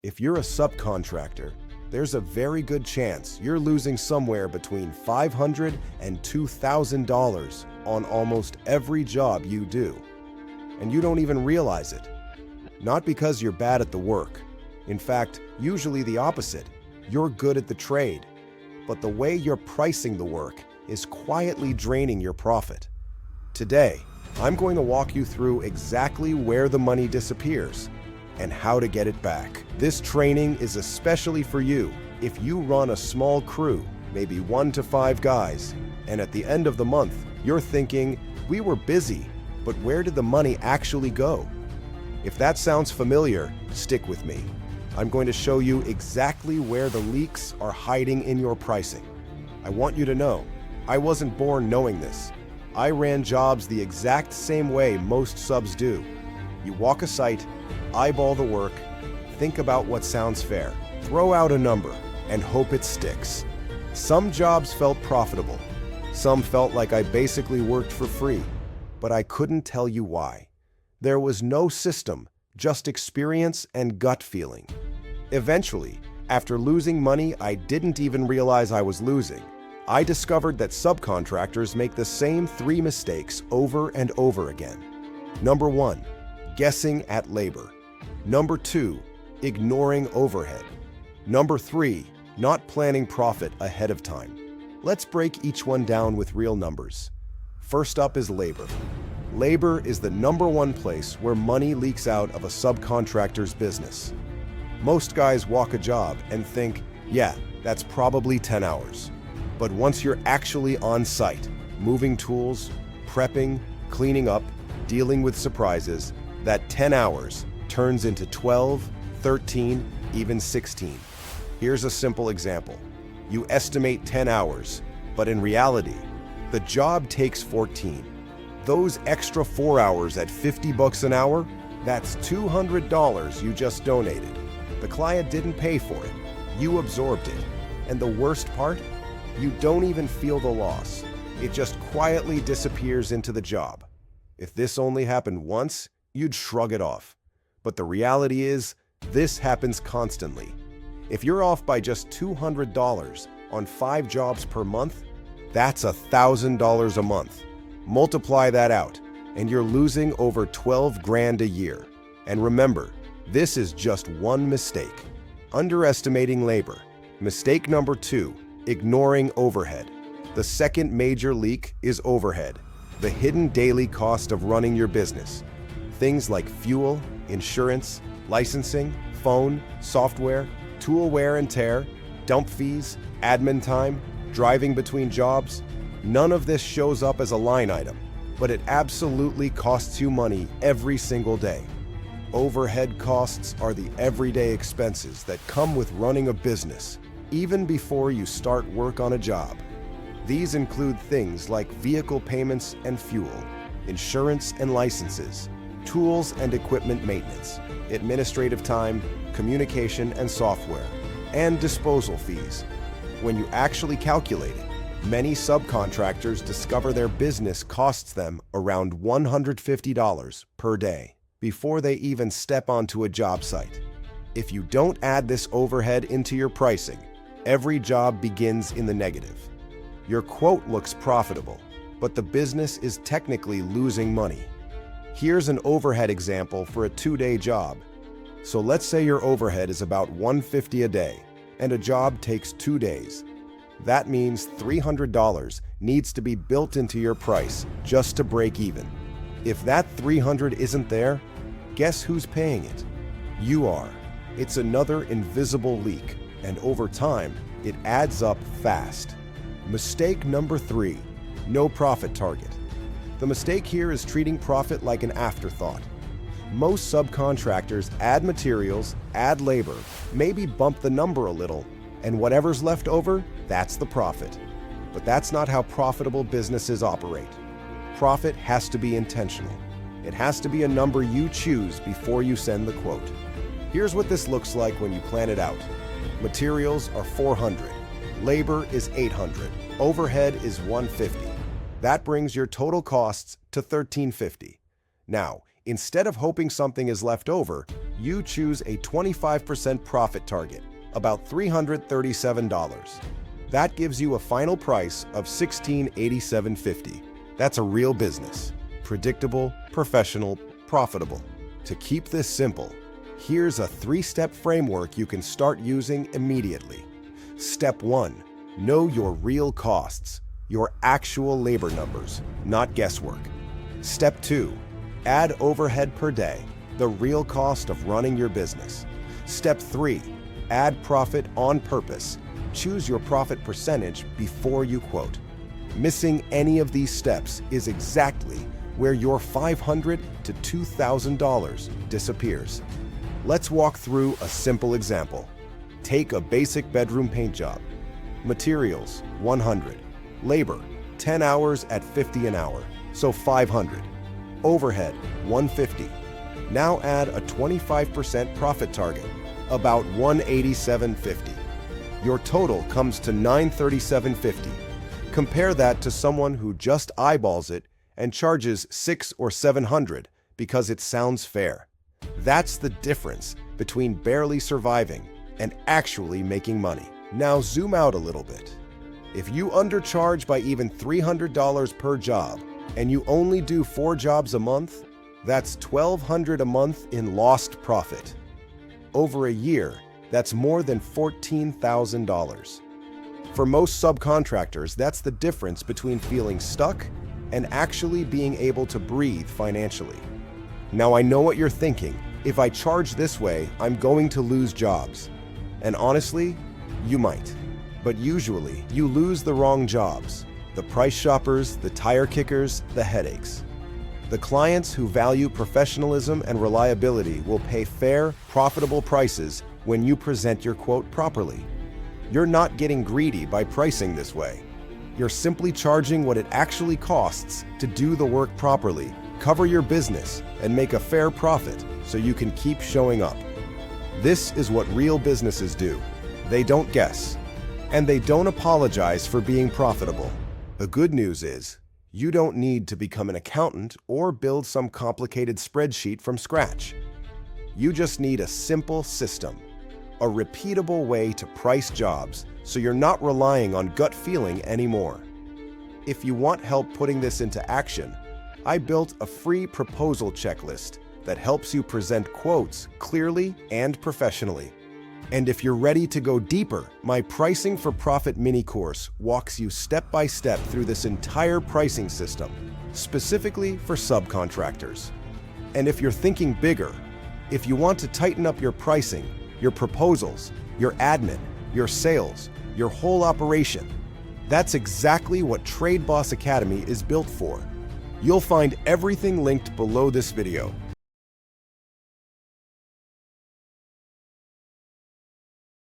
If you're a subcontractor, there's a very good chance you're losing somewhere between $500 and $2,000 on almost every job you do. And you don't even realize it. Not because you're bad at the work. In fact, usually the opposite. You're good at the trade. But the way you're pricing the work is quietly draining your profit. Today, I'm going to walk you through exactly where the money disappears and how to get it back. This training is especially for you if you run a small crew, maybe 1 to 5 guys, and at the end of the month, you're thinking, we were busy, but where did the money actually go? If that sounds familiar, stick with me. I'm going to show you exactly where the leaks are hiding in your pricing. I want you to know, I wasn't born knowing this. I ran jobs the exact same way most subs do. You walk a site, eyeball the work, think about what sounds fair, throw out a number, and hope it sticks. Some jobs felt profitable. Some felt like I basically worked for free, but I couldn't tell you why. There was no system, just experience and gut feeling. Eventually, after losing money I didn't even realize I was losing, I discovered that subcontractors make the same 3 mistakes over and over again. Number 1, guessing at labor. Number 2, ignoring overhead. Number 3, not planning profit ahead of time. Let's break each one down with real numbers. First up is labor. Labor is the number 1 place where money leaks out of a subcontractor's business. Most guys walk a job and think, yeah, that's probably 10 hours. But once you're actually on site, moving tools, prepping, cleaning up, dealing with surprises, that 10 hours turns into 12, 13, even 16. Here's a simple example. You estimate 10 hours, but in reality, the job takes 14. Those extra 4 hours at $50 an hour, that's $200 you just donated. The client didn't pay for it. You absorbed it. And the worst part? You don't even feel the loss. It just quietly disappears into the job. If this only happened once, you'd shrug it off. But the reality is, this happens constantly. If you're off by just $200 on 5 jobs per month, that's $1,000 a month. Multiply that out, and you're losing over 12 grand a year. And remember, this is just one mistake. Underestimating labor. Mistake number 2, ignoring overhead. The second major leak is overhead, the hidden daily cost of running your business. Things like fuel, insurance, licensing, phone, software, tool wear and tear, dump fees, admin time, driving between jobs. None of this shows up as a line item, but it absolutely costs you money every single day. Overhead costs are the everyday expenses that come with running a business, even before you start work on a job. These include things like vehicle payments and fuel, insurance and licenses, tools and equipment maintenance, administrative time, communication and software, and disposal fees. When you actually calculate it, many subcontractors discover their business costs them around $150 per day before they even step onto a job site. If you don't add this overhead into your pricing, every job begins in the negative. Your quote looks profitable, but the business is technically losing money. Here's an overhead example for a 2-day job. So let's say your overhead is about $150 a day, and a job takes 2 days. That means $300 needs to be built into your price just to break even. If that $300 isn't there, guess who's paying it? You are. It's another invisible leak, and over time, it adds up fast. Mistake number 3, no profit target. The mistake here is treating profit like an afterthought. Most subcontractors add materials, add labor, maybe bump the number a little, and whatever's left over, that's the profit. But that's not how profitable businesses operate. Profit has to be intentional. It has to be a number you choose before you send the quote. Here's what this looks like when you plan it out. Materials are $400. Labor is $800. Overhead is $150. That brings your total costs to $1,350. Now, Instead of hoping something is left over, you choose a 25% profit target, about $337. That gives you a final price of $1687.50. That's a real business. Predictable, professional, profitable. To keep this simple, here's a 3-step framework you can start using immediately. Step 1. Know your real costs, your actual labor numbers, not guesswork. Step 2. Add overhead per day, the real cost of running your business. Step 3. Add profit on purpose. Choose your profit percentage before you quote. Missing any of these steps is exactly where your $500 to $2,000 disappears. Let's walk through a simple example. Take a basic bedroom paint job. Materials, $100. Labor, 10 hours at $50 an hour, so $500. Overhead, $150. Now add a 25% profit target, about $187.50. Your total comes to $937.50. Compare that to someone who just eyeballs it and charges $600 or $700 because it sounds fair. That's the difference between barely surviving and actually making money. Now zoom out a little bit. If you undercharge by even $300 per job and you only do 4 jobs a month, that's $1,200 a month in lost profit. Over a year, that's more than $14,000. For most subcontractors, that's the difference between feeling stuck and actually being able to breathe financially. Now I know what you're thinking. If I charge this way, I'm going to lose jobs. And honestly, you might. But usually, you lose the wrong jobs. The price shoppers, the tire kickers, the headaches. The clients who value professionalism and reliability will pay fair, profitable prices when you present your quote properly. You're not getting greedy by pricing this way. You're simply charging what it actually costs to do the work properly, cover your business, and make a fair profit so you can keep showing up. This is what real businesses do. They don't guess, and they don't apologize for being profitable. The good news is, you don't need to become an accountant or build some complicated spreadsheet from scratch. You just need a simple system, a repeatable way to price jobs so you're not relying on gut feeling anymore. If you want help putting this into action, I built a free proposal checklist that helps you present quotes clearly and professionally. And if you're ready to go deeper, my Pricing for Profit mini course walks you step by step through this entire pricing system, specifically for subcontractors. And if you're thinking bigger, if you want to tighten up your pricing, your proposals, your admin, your sales, your whole operation, that's exactly what TradeBoss Academy is built for. You'll find everything linked below this video.